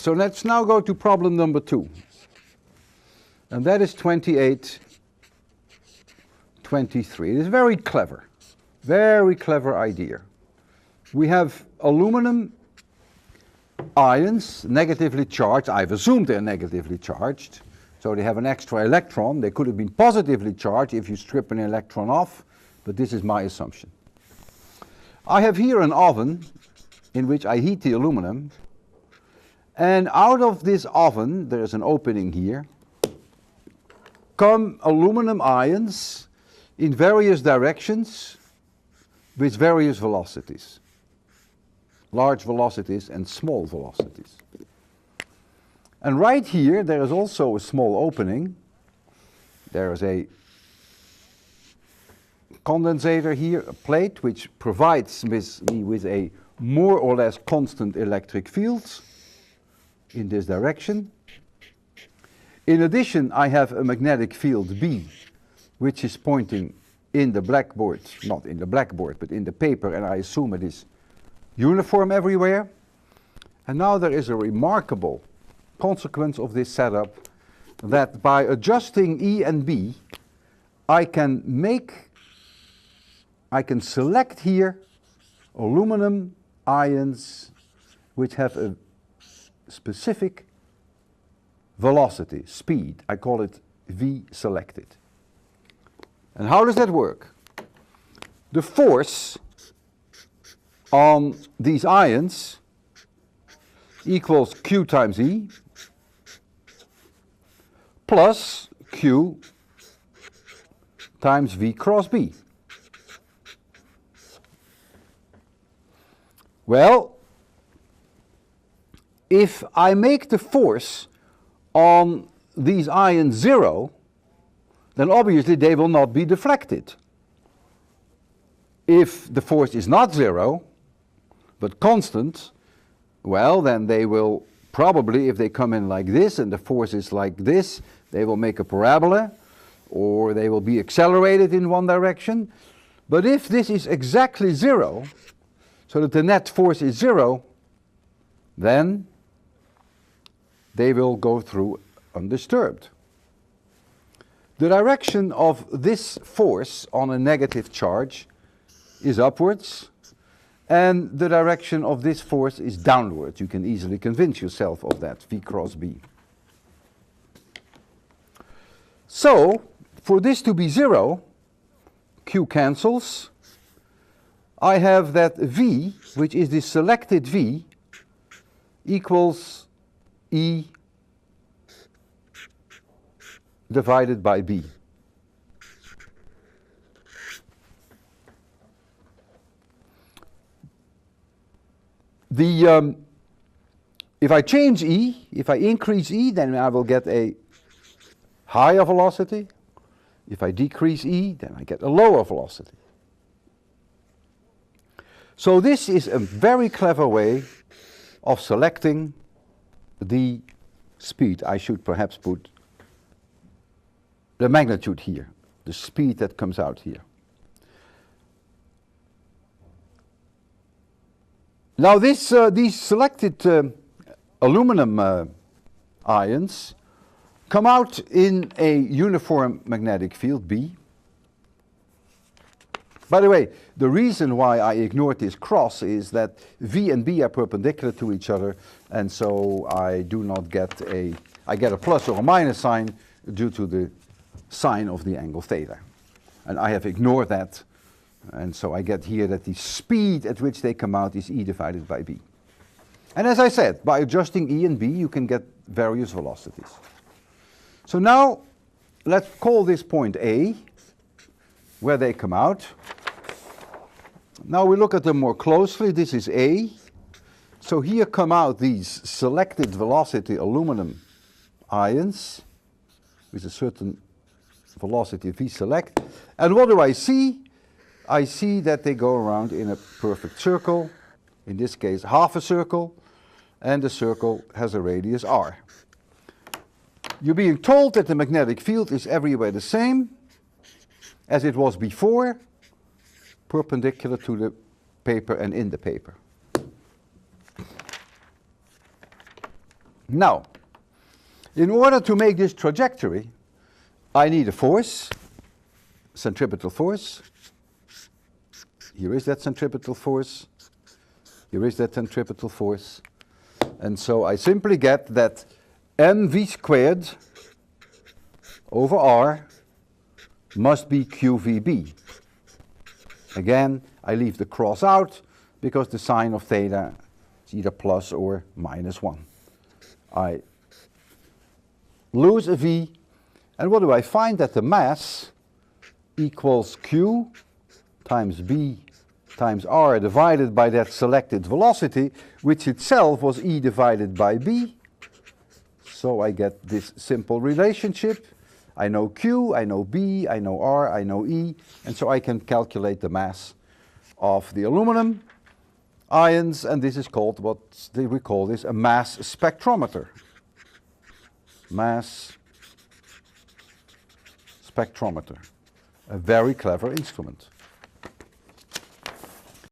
So let's now go to problem number 2. And that is 2823. It is very clever idea. We have aluminum ions, negatively charged. I've assumed they're negatively charged. So they have an extra electron. They could have been positively charged if you strip an electron off, but this is my assumption. I have here an oven in which I heat the aluminum, and out of this oven, there's an opening here, come aluminum ions in various directions with various velocities. Large velocities and small velocities. And right here there is also a small opening. There is a condensator here, a plate, which provides me with a more or less constant electric field in this direction. In addition, I have a magnetic field B, which is pointing in the blackboard, not in the blackboard, but in the paper, and I assume it is uniform everywhere. And now there is a remarkable consequence of this setup, that by adjusting E and B, I can select here aluminum ions which have a specific velocity, speed. I call it V selected. And how does that work? The force on these ions equals Q times E plus Q times V cross B. Well, if I make the force on these ions 0, then obviously they will not be deflected. If the force is not 0, but constant, well, then they will probably, if they come in like this and the force is like this, they will make a parabola, or they will be accelerated in one direction. But if this is exactly 0, so that the net force is 0, then they will go through undisturbed. The direction of this force on a negative charge is upwards, and the direction of this force is downwards. You can easily convince yourself of that, V cross B. So, for this to be 0, Q cancels. I have that V, which is the selected V, equals E divided by B. If I change E, if I increase E, then I will get a higher velocity. If I decrease E, then I get a lower velocity. So this is a very clever way of selecting the speed. I should perhaps put the magnitude here, the speed that comes out here. Now these selected aluminum ions come out in a uniform magnetic field B. By the way, the reason why I ignored this cross is that V and B are perpendicular to each other, and so I do not get I get a plus or a minus sign due to the sign of the angle theta. And I have ignored that, and so I get here that the speed at which they come out is E divided by B. And as I said, by adjusting E and B, you can get various velocities. So now, let's call this point A, where they come out. Now we look at them more closely. This is A. So here come out these selected velocity aluminum ions with a certain velocity V select. And what do I see? I see that they go around in a perfect circle, in this case half a circle, and the circle has a radius r. You're being told that the magnetic field is everywhere the same as it was before, perpendicular to the paper and in the paper. Now, in order to make this trajectory, I need a force, centripetal force. Here is that centripetal force. Here is that centripetal force. And so I simply get that mv squared over r must be qvb. Again, I leave the cross out because the sign of theta is either plus or minus 1. I lose a v, and what do I find? That the mass equals q times b times r divided by that selected velocity, which itself was e divided by b. So I get this simple relationship. I know q, I know b, I know r, I know e, and so I can calculate the mass of the aluminum ions, and this is called, what we call this, a mass spectrometer. Mass spectrometer, a very clever instrument.